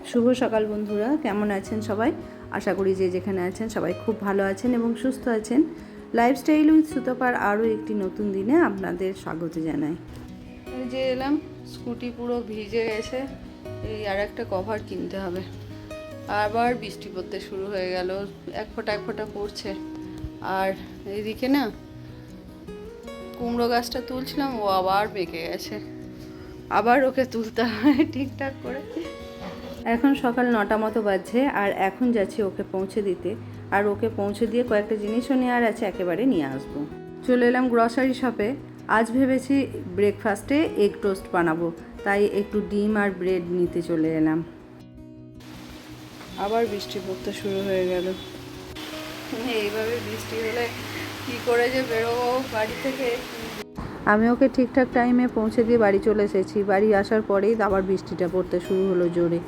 শুভ সকাল বন্ধুরা, কেমন আছেন সবাই? আশা করি যে যেখানে আছেন সবাই খুব ভালো আছেন এবং সুস্থ আছেন। লাইফস্টাইল উইথ সুতপার আরও একটি নতুন দিনে আপনাদের স্বাগত জানাই। এই যে এলাম, স্কুটি পুরো ভিজে গেছে, এই আর একটা কভার কিনতে হবে। আবার বৃষ্টি পড়তে শুরু হয়ে গেল, এক ফোঁটা পড়ছে। আর এইদিকে না কুমড়ো গাছটা তুলছিলাম, ও আবার বেঁকে গেছে, আবার ওকে তুলতে হয় ঠিকঠাক করে। এখন সকাল 9টা মতো বাজছে আর এখন যাচ্ছি ওকে পৌঁছে দিতে। আর ওকে পৌঁছে দিয়ে কয়েকটা জিনিসও নেওয়ার আছে, একেবারে নিয়ে আসবো। চলে এলাম গ্রসারি শপে। আজ ভেবেছি ব্রেকফাস্টে এগ টোস্ট বানাবো, তাই একটু ডিম আর ব্রেড নিতে চলে এলাম। আবার বৃষ্টি পড়তে শুরু হয়ে গেল। এইভাবে বৃষ্টি হলে কী করে যে বেরোবো বাড়ি থেকে। আমি ওকে ঠিকঠাক টাইমে পৌঁছে দিয়ে বাড়ি চলে এসেছি। বাড়ি আসার পরেই আবার বৃষ্টিটা পড়তে শুরু হলো জোরে।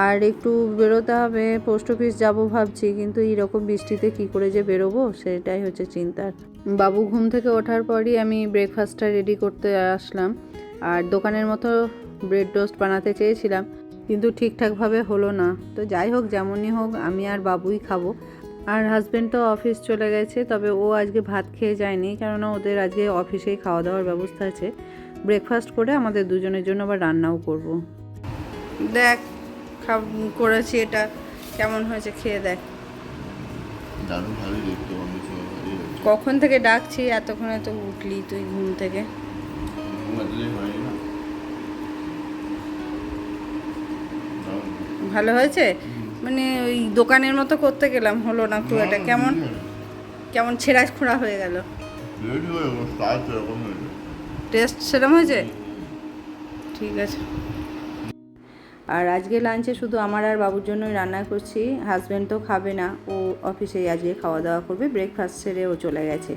আর একটু বেরোতে হবে, পোস্ট অফিস যাবো ভাবছি, কিন্তু এইরকম বৃষ্টিতে কি করে যে বেরোবো সেটাই হচ্ছে চিন্তার। বাবু ঘুম থেকে ওঠার পরই আমি ব্রেকফাস্টটা রেডি করতে আসলাম। আর দোকানের মতো ব্রেড টোস্ট বানাতে চেয়েছিলাম, কিন্তু ঠিকঠাকভাবে হলো না। তো যাই হোক, যেমনই হোক আমি আর বাবুই খাবো। আর হাজব্যান্ড তো অফিস চলে গেছে, তবে ও আজকে ভাত খেয়ে যায়নি, কেননা ওদের আজকে অফিসেই খাওয়া দাওয়ার ব্যবস্থা আছে। ব্রেকফাস্ট করে আমাদের দুজনের জন্য আবার রান্নাও করব। দেখ করেছি, এটা কেমন হয়েছে খেয়ে দেখ। কখন থেকে ডাকছি, এতক্ষণে তো উঠলি তুই ঘুম থেকে। ভালো হয়েছে, মানে ওই দোকানের মতো করতে গেলাম, হলো না খুব একটা। কেমন কেমন ছেঁড়া খোঁড়া হয়ে গেল। টেস্ট সেরকম হয়েছে, ঠিক আছে। আর আজকে লাঞ্চে শুধু আমার আর বাবুর জন্যই রান্না করছি। হাজব্যান্ড তো খাবে না, ও অফিসেই আজকে খাওয়া দাওয়া করবে, ব্রেকফাস্ট সেরে ও চলে গেছে।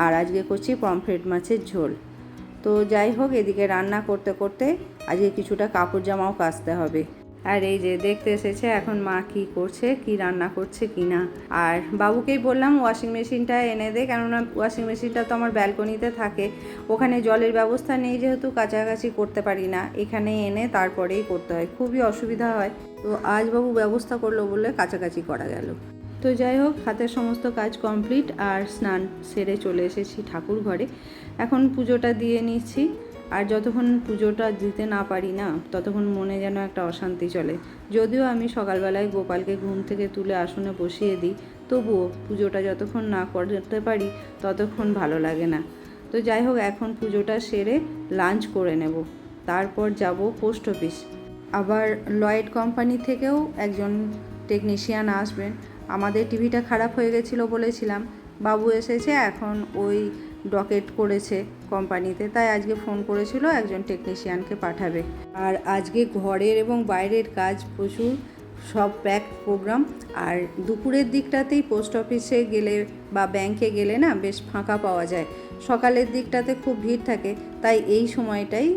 আর আজকে করছি পমফ্রেট মাছের ঝোল। তো যাই হোক, এদিকে রান্না করতে করতে আজকে কিছুটা কাপড় জামাও কাচতে হবে। আর এই যে দেখতে এসেছে এখন মা কি করছে, কি রান্না করছে কি না। আর বাবুকেই বললাম ওয়াশিং মেশিনটা এনে দে, কেননা ওয়াশিং মেশিনটা তো আমার ব্যালকনিতে থাকে, ওখানে জলের ব্যবস্থা নেই যেহেতু কাছাকাছি করতে পারি না, এখানে এনে তারপরেই করতে হয়, খুবই অসুবিধা হয়। তো আজ বাবু ব্যবস্থা করলো বলে কাছাকাছি করা গেল। তো যাই হোক, হাতের সমস্ত কাজ কমপ্লিট আর স্নান সেরে চলে এসেছি ঠাকুর ঘরে। এখন পুজোটা দিয়ে নিচ্ছি। আর যতক্ষণ পুজোটা দিতে না পারি না, ততক্ষণ মনে যেন একটা অশান্তি চলে। যদিও আমি সকালবেলায় গোপালকে ঘুম থেকে তুলে আসনে বসিয়ে দিই, তবুও পুজোটা যতক্ষণ না করতে পারি ততক্ষণ ভালো লাগে না। তো যাই হোক, এখন পুজোটা সেরে লাঞ্চ করে নেব, তারপর যাব পোস্ট অফিস। আবার লয়েড কোম্পানি থেকেও একজন টেকনিশিয়ান আসবেন। আমাদের টিভিটা খারাপ হয়ে গেছিলো বলেছিলাম, বাবু এসেছে, এখন ওই ডকেট করেছে কোম্পানিতে, তাই আজকে ফোন করেছিল একজন টেকনিশিয়ানকে পাঠাবে। আর আজকে ঘরের এবং বাইরের কাজ প্রচুর, সব প্যাক প্রোগ্রাম। আর দুপুরের দিকটাতেই পোস্ট অফিসে গেলে বা ব্যাংকে গেলে না বেশ ফাঁকা পাওয়া যায়, সকালের দিকটাতে খুব ভিড় থাকে, তাই এই সময়টাই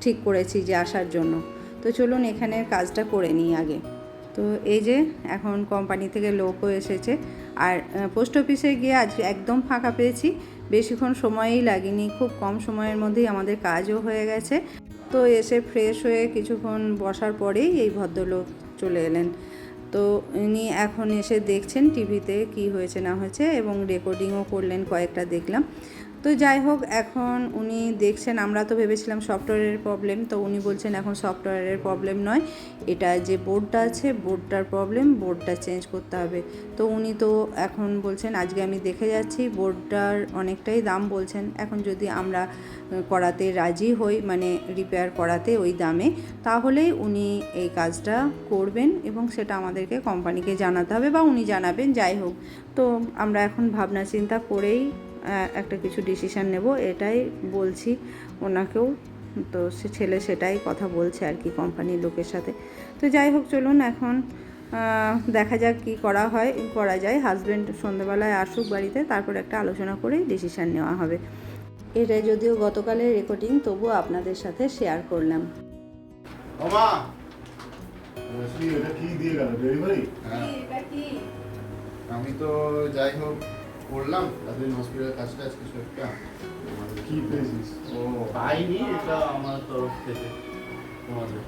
ঠিক করেছি যে আসার জন্য। তো চলুন এখানের কাজটা করে নিই আগে। তো এই যে এখন কোম্পানি থেকে লোকও এসেছে। আর পোস্ট অফিসে গিয়ে আজ একদম ফাঁকা পেয়েছি, বেশিক্ষণ সময়ই লাগেনি, খুব কম সময়ের মধ্যেই আমাদের কাজও হয়ে গেছে। তো এসে ফ্রেশ হয়ে কিছুক্ষণ বসার পরেই এই ভদ্রলোক চলে এলেন। তো উনি এখন এসে দেখছেন টিভিতে কি হয়েছে না হয়েছে, এবং রেকর্ডিংও করলেন, কয়েকটা দেখলাম। তো যাই হোক, এখন উনি দেখছেন, আমরা তো ভেবেছিলাম সফটওয়্যারের প্রবলেম, তো উনি বলছেন এখন সফটওয়্যারের প্রবলেম নয়, এটা যে বোর্ডটা আছে বোর্ডটার প্রবলেম, বোর্ডটা চেঞ্জ করতে হবে। তো উনি তো এখন বলছেন, আজকে আমি দেখে যাচ্ছি বোর্ডটার অনেকটাই দাম বলছেন, এখন যদি আমরা করাতে রাজি হই, মানে রিপেয়ার করাতে ওই দামে, তাহলেই উনি এই কাজটা করবেন এবং সেটা আমাদেরকে কোম্পানিকে জানাতে হবে বা উনি জানাবেন, যাই হোক। তো আমরা এখন ভাবনা চিন্তা করেই একটা কিছু ডিসিশান নেব, এটাই বলছি ওনাকেও। তো সে ছেলে সেটাই কথা বলছে আর কি কোম্পানির লোকের সাথে। তো যাই হোক, চলুন এখন দেখা যাক কি করা যায়। হাজব্যান্ড সন্ধ্যেবেলায় আসুক বাড়িতে, তারপর একটা আলোচনা করেই ডিসিশান নেওয়া হবে। এটা যদিও গতকালের রেকর্ডিং, তবুও আপনাদের সাথে শেয়ার করলাম। আমি তো যাই হোক করলাম তাদের হসপিটাল কাজটা আজকে একটা কি পেয়েছিস? ও পাইনি, এটা আমার তরফ থেকে তোমাদের।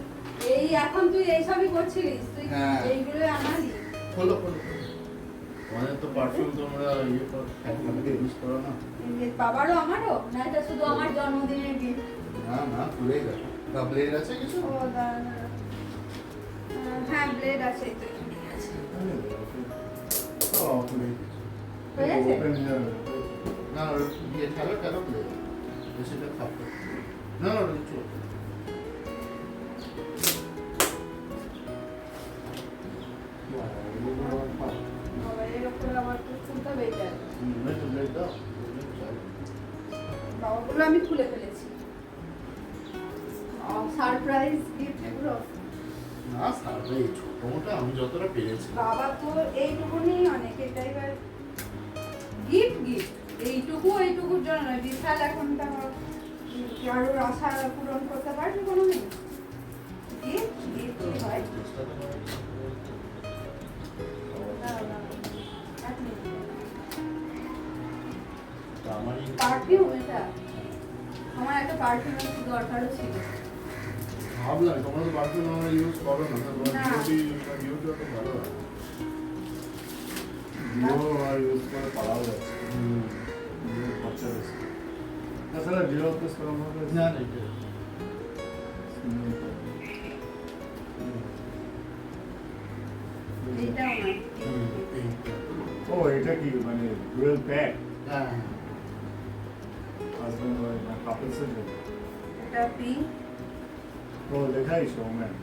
এই এখন তুই এইসবই করছিলিস, তুই হ্যাঁ। এইগুলো আনালি। খোলো খোলো খোলো। আমাদের তো পারফিউম তোমরা ইয়ে করো, একসাথে ইউজ করো না। বাবারও আমারও, না এটা শুধু আমার জন্মদিনের গিফট। না না, খুলেই দেখো। তা ব্লেড আছে কিছু? ও দাঁড়া। হ্যাঁ ব্লেড আছে, এই তো এখানেই আছে। ও, খুলেই। হয়ে গেছে? না, ওর ইয়ে খেলো ব্লেড। বেশিটা খাবো। না না, ওটা কিছু। বাবা এর উপরে আবার তো খুলতে হবে এটা। ব্লেড দাও। বাবাগুলো আমি খুলে ফেলেছি। সারপ্রাইজ গিফট এগুলো। না সারবে এই ছোট মোটা আমি যতটা পেরেছি। বাবা তো এইটুকুনি অনেক, এটা এবার গিফট এইটুকুর জন্য নয়, বিশাল এখন তো কারোর আশা পূরণ করতে পারবি কোনোদিন? গিফট কি হয়? দাঁড়াও, দাঁড়াও। এক মিনিট। পারফিউম এটা, আমার একটা পারফিউমের খুব দরকারও ছিল। ভাবলাম তোমরা তো পারফিউম আমরা ইউজ করো না, না। ইউজটা তো ভালো হয়। ডিও আর ইউজ করে পালাও যাচ্ছে। ডিও খরচা বেশি। তাছাড়া ডিও ইউজ করার মধ্যে না না এটা। এইটাও না। ও এটা কি মানে ডুয়েল প্যাক হ্যাঁ হাজবেন্ড ওয়াইফ না কাপলসের জন্য? এটা পিঙ্ক ও দেখাই শোম্যান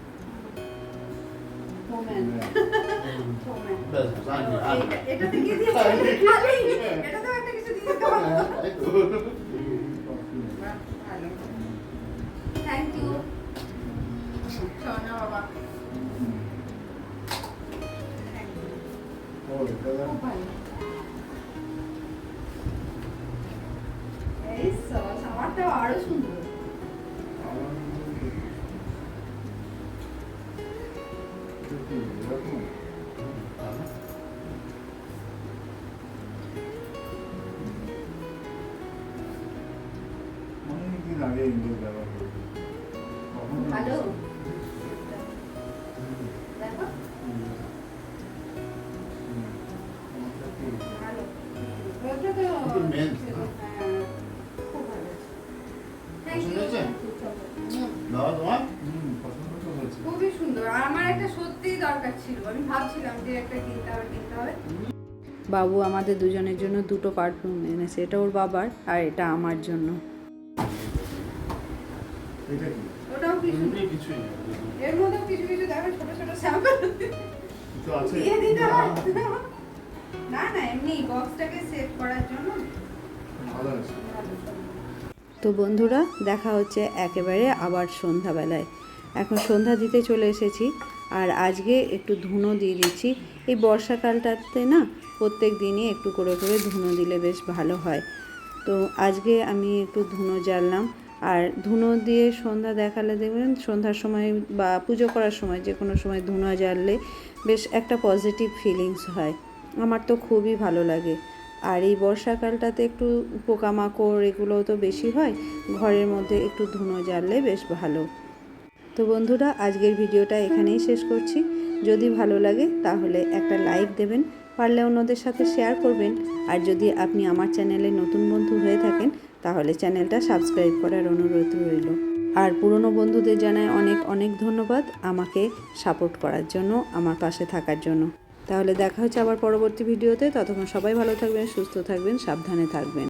ওমেন। বেশ জানি এটা থেকে দিয়ে খালি এটা তো একটা কিছু দিয়ে দাও। ভালো, থ্যাংক ইউ সোনা বাবা। Thank you. ও এটা খুব ভালো। এই সস আমারটা আরো সুন্দর। এরকম অনেকদিন আগে ইংলিশ ব্যবহার করি ভালো দেখো, ভালো ওটা তো কিন্তু মেন। হ্যাঁ, খুব ভালো। থ্যাংক পছন্দ ইউ। হয়েছে? দাও তোমার পছন্দ তো হয়েছে খুবই সুন্দর, আর আমার একটা সত্যিই দরকার ছিল, আমি ভাবছিলাম যে একটা কিনতে হবে। বাবু আমাদের দুজনের জন্য দুটো পারফিউম এনেছে, এটা ওর বাবার আর এটা আমার জন্য। এটা কি ওটাও কি সুন্দর, কিছুই নেই। এর মধ্যেও কিছু কিছু দেখো ছোট ছোট স্যাম্পল কিছু আছে দিয়ে দিতে হয়। না না, এমনি বক্সটাকে সেভ করার জন্য ভালো আছে তো বন্ধুরা, দেখা হচ্ছে একেবারে আবার সন্ধ্যাবেলায়। এখন সন্ধ্যা দিতে চলে এসেছি, আর আজকে একটু ধুনো দিয়ে দিচ্ছি। এই বর্ষাকালটাতে না প্রত্যেক দিনই একটু করে ধুনো দিলে বেশ ভালো হয়। তো আজকে আমি একটু ধুনো জ্বাললাম, আর ধুনো দিয়ে সন্ধ্যা দেখালে দেখবেন সন্ধ্যার সময় বা পুজো করার সময় যে কোনো সময় ধুনো জ্বাললে বেশ একটা পজিটিভ ফিলিংস হয়। আমার তো খুবই ভালো লাগে। আর এই বর্ষাকালটাতে একটু পোকামাকড় এগুলো তো বেশি হয়, ঘরের মধ্যে একটু ধুনো জ্বাললে বেশ ভালো। তো বন্ধুরা, আজকের ভিডিওটা এখানেই শেষ করছি। যদি ভালো লাগে তাহলে একটা লাইক দেবেন, পারলে অন্যদের সাথে শেয়ার করবেন। আর যদি আপনি আমার চ্যানেলে নতুন বন্ধু হয়ে থাকেন তাহলে চ্যানেলটা সাবস্ক্রাইব করার অনুরোধ রইল। আর পুরনো বন্ধুদের জানাই অনেক অনেক ধন্যবাদ আমাকে সাপোর্ট করার জন্য, আমার পাশে থাকার জন্য। তাহলে দেখা হচ্ছে আবার পরবর্তী ভিডিওতে। ততক্ষণ সবাই ভালো থাকবেন, সুস্থ থাকবেন, সাবধানে থাকবেন।